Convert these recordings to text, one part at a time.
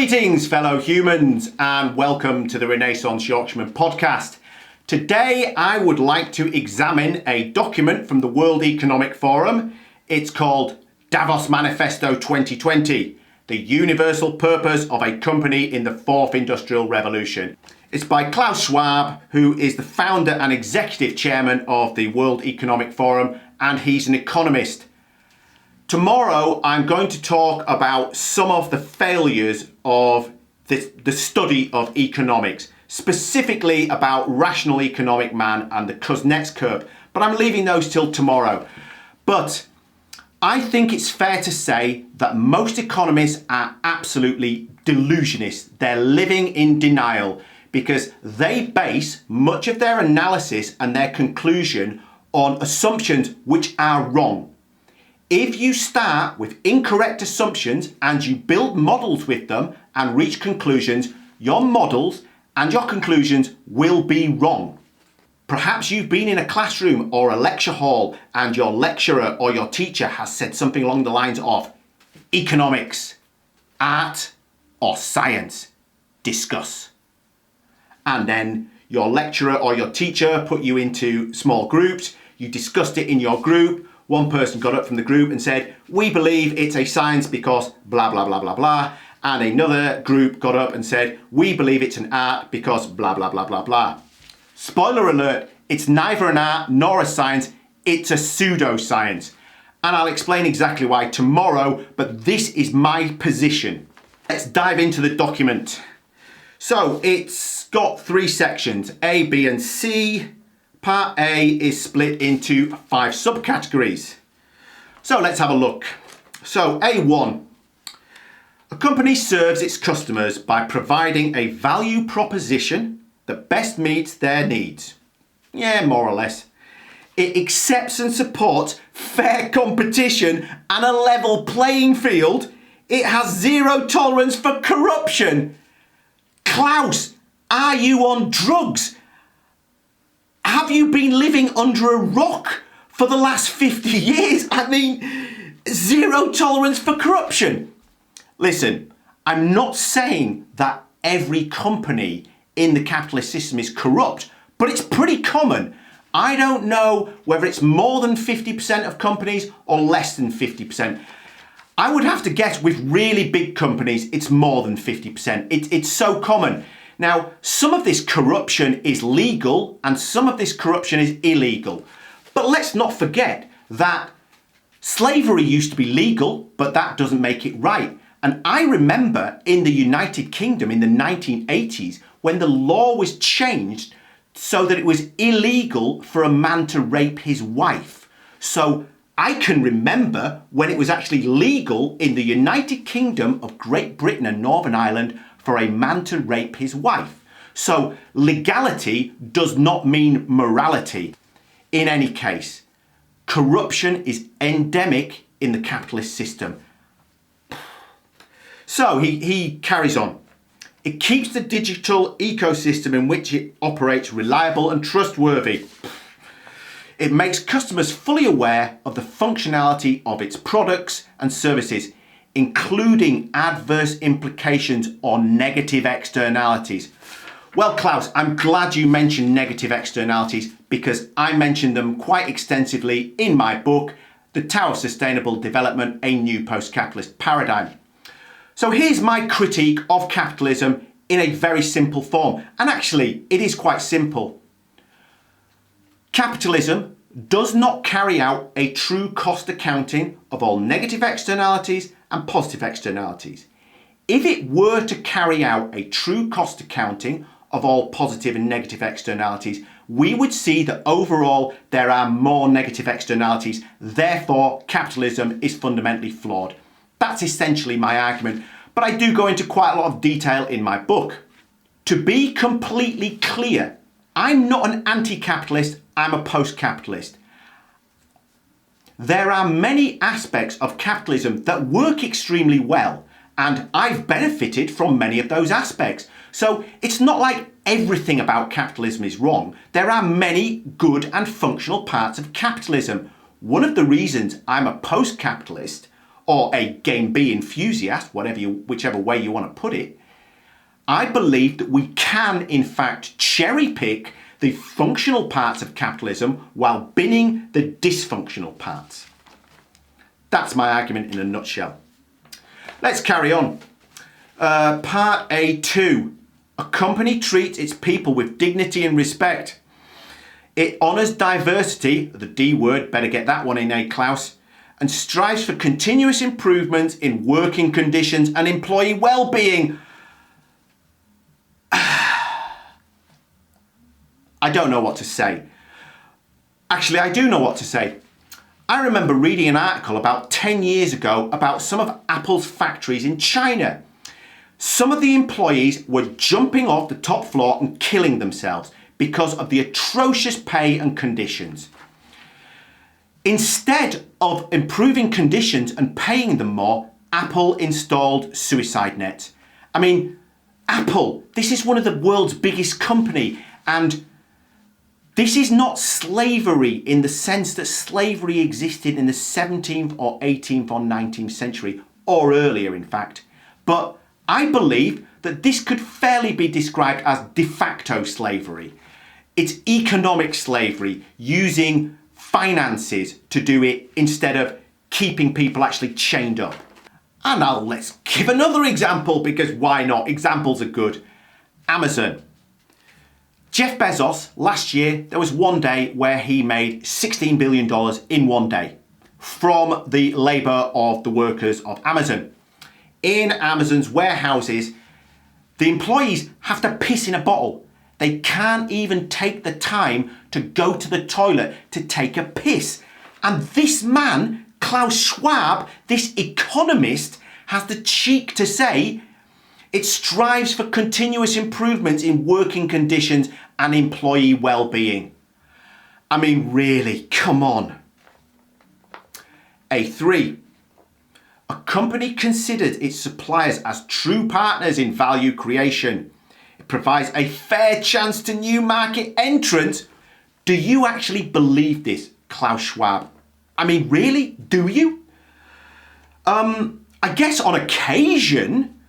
Greetings, fellow humans, and welcome to the Renaissance Yorkshireman podcast. Today, I would like to examine a document from the World Economic Forum. It's called Davos Manifesto 2020, the universal purpose of a company in the fourth industrial revolution. It's by Klaus Schwab, who is the founder and executive chairman of the World Economic Forum, and he's an economist. Tomorrow, I'm going to talk about some of the failures of the study of economics, specifically about rational economic man and the Kuznets curve, but I'm leaving those till tomorrow. But I think it's fair to say that most economists are absolutely delusionists. They're living in denial because they base much of their analysis and their conclusion on assumptions which are wrong. If you start with incorrect assumptions and you build models with them and reach conclusions, your models and your conclusions will be wrong. Perhaps you've been in a classroom or a lecture hall and your lecturer or your teacher has said something along the lines of economics, art or science, discuss. And then your lecturer or your teacher put you into small groups, you discussed it in your group. One person got up from the group and said, we believe it's a science because blah, blah, blah, blah, blah. And another group got up and said, we believe it's an art because blah, blah, blah, blah, blah. Spoiler alert, it's neither an art nor a science, it's a pseudoscience. And I'll explain exactly why tomorrow, but this is my position. Let's dive into the document. So it's got three sections, A, B, and C. Part A is split into 5 subcategories. So let's have a look. So A1, a company serves its customers by providing a value proposition that best meets their needs. Yeah, more or less. It accepts and supports fair competition and a level playing field. It has zero tolerance for corruption. Klaus, are you on drugs? Have you been living under a rock for the last 50 years? I mean, zero tolerance for corruption. Listen, I'm not saying that every company in the capitalist system is corrupt, but it's pretty common. I don't know whether it's more than 50% of companies or less than 50%. I would have to guess with really big companies, it's more than 50%. It's so common. Now, some of this corruption is legal and some of this corruption is illegal. But let's not forget that slavery used to be legal, but that doesn't make it right. And I remember in the United Kingdom in the 1980s when the law was changed so that it was illegal for a man to rape his wife. So I can remember when it was actually legal in the United Kingdom of Great Britain and Northern Ireland for a man to rape his wife. So legality does not mean morality. In any case, corruption is endemic in the capitalist system. So he carries on. It keeps the digital ecosystem in which it operates reliable and trustworthy. It makes customers fully aware of the functionality of its products and services, including adverse implications or negative externalities. Well, Klaus, I'm glad you mentioned negative externalities because I mentioned them quite extensively in my book, The Tao of Sustainable Development, A New Post-Capitalist Paradigm. So here's my critique of capitalism in a very simple form. And actually, it is quite simple. Capitalism does not carry out a true cost accounting of all negative externalities and positive externalities. If it were to carry out a true cost accounting of all positive and negative externalities, we would see that overall there are more negative externalities. Therefore, capitalism is fundamentally flawed. That's essentially my argument, but I do go into quite a lot of detail in my book. To be completely clear, I'm not an anti-capitalist, I'm a post-capitalist. There are many aspects of capitalism that work extremely well, and I've benefited from many of those aspects. So it's not like everything about capitalism is wrong. There are many good and functional parts of capitalism. One of the reasons I'm a post-capitalist, or a Game B enthusiast, whichever way you want to put it, I believe that we can, in fact, cherry pick the functional parts of capitalism while binning the dysfunctional parts. That's my argument in a nutshell. Let's carry on. Part A2. A company treats its people with dignity and respect. It honours diversity, the D word, better get that one in, Klaus, and strives for continuous improvement in working conditions and employee well-being. I don't know what to say. Actually, I do know what to say. I remember reading an article about 10 years ago about some of Apple's factories in China. Some of the employees were jumping off the top floor and killing themselves because of the atrocious pay and conditions. Instead of improving conditions and paying them more, Apple installed suicide nets. I mean, Apple, this is one of the world's biggest company, and this is not slavery in the sense that slavery existed in the 17th or 18th or 19th century, or earlier in fact. But I believe that this could fairly be described as de facto slavery. It's economic slavery, using finances to do it instead of keeping people actually chained up. And now let's give another example, because why not? Examples are good. Amazon. Jeff Bezos, last year, there was one day where he made $16 billion in one day from the labour of the workers of Amazon. In Amazon's warehouses, the employees have to piss in a bottle. They can't even take the time to go to the toilet to take a piss. And this man, Klaus Schwab, this economist, has the cheek to say it strives for continuous improvements in working conditions and employee well-being. I mean, really, come on. A3. A company considers its suppliers as true partners in value creation. It provides a fair chance to new market entrants. Do you actually believe this, Klaus Schwab? I mean, really? Do you? I guess on occasion,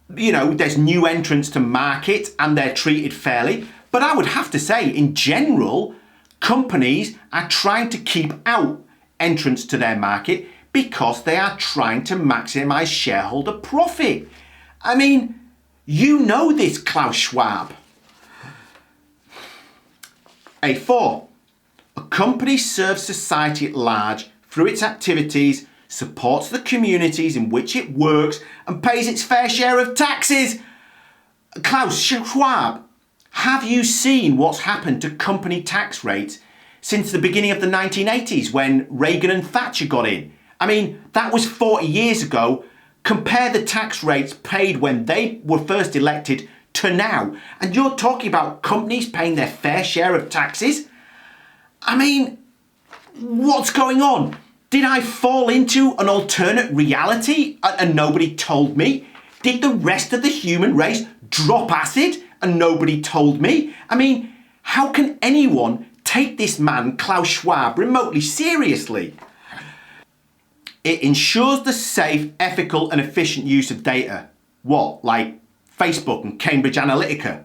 there's new entrants to market and they're treated fairly. But I would have to say, in general, companies are trying to keep out entrants to their market because they are trying to maximise shareholder profit. I mean, you know this, Klaus Schwab. A4. A company serves society at large through its activities, supports the communities in which it works, and pays its fair share of taxes. Klaus Schwab, have you seen what's happened to company tax rates since the beginning of the 1980s when Reagan and Thatcher got in? I mean, that was 40 years ago. Compare the tax rates paid when they were first elected to now. And you're talking about companies paying their fair share of taxes? I mean, what's going on? Did I fall into an alternate reality and nobody told me? Did the rest of the human race drop acid and nobody told me? I mean, how can anyone take this man, Klaus Schwab, remotely seriously? It ensures the safe, ethical and efficient use of data. What, like Facebook and Cambridge Analytica?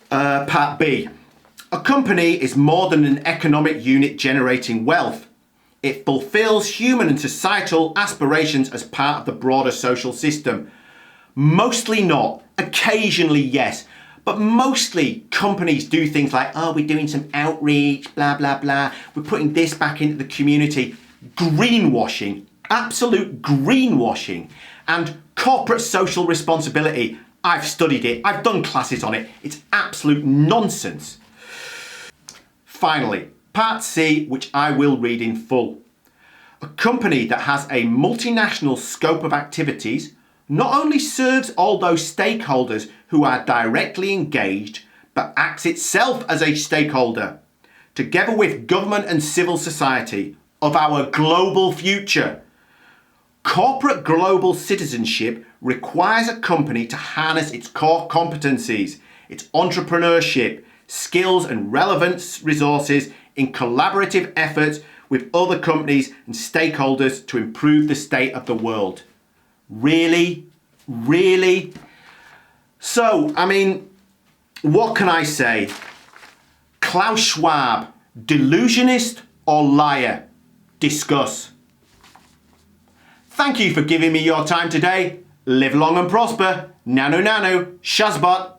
Part B. A company is more than an economic unit generating wealth. It fulfills human and societal aspirations as part of the broader social system. Mostly not. Occasionally, yes. But mostly companies do things like, we're doing some outreach, blah, blah, blah. We're putting this back into the community. Greenwashing. Absolute greenwashing. And corporate social responsibility. I've studied it. I've done classes on it. It's absolute nonsense. Finally, Part C, which I will read in full. A company that has a multinational scope of activities not only serves all those stakeholders who are directly engaged, but acts itself as a stakeholder, together with government and civil society, of our global future. Corporate global citizenship requires a company to harness its core competencies, its entrepreneurship, skills and relevant resources in collaborative efforts with other companies and stakeholders to improve the state of the world. Really? Really? So, what can I say? Klaus Schwab, delusionist or liar? Discuss. Thank you for giving me your time today. Live long and prosper. Nano, shazbot.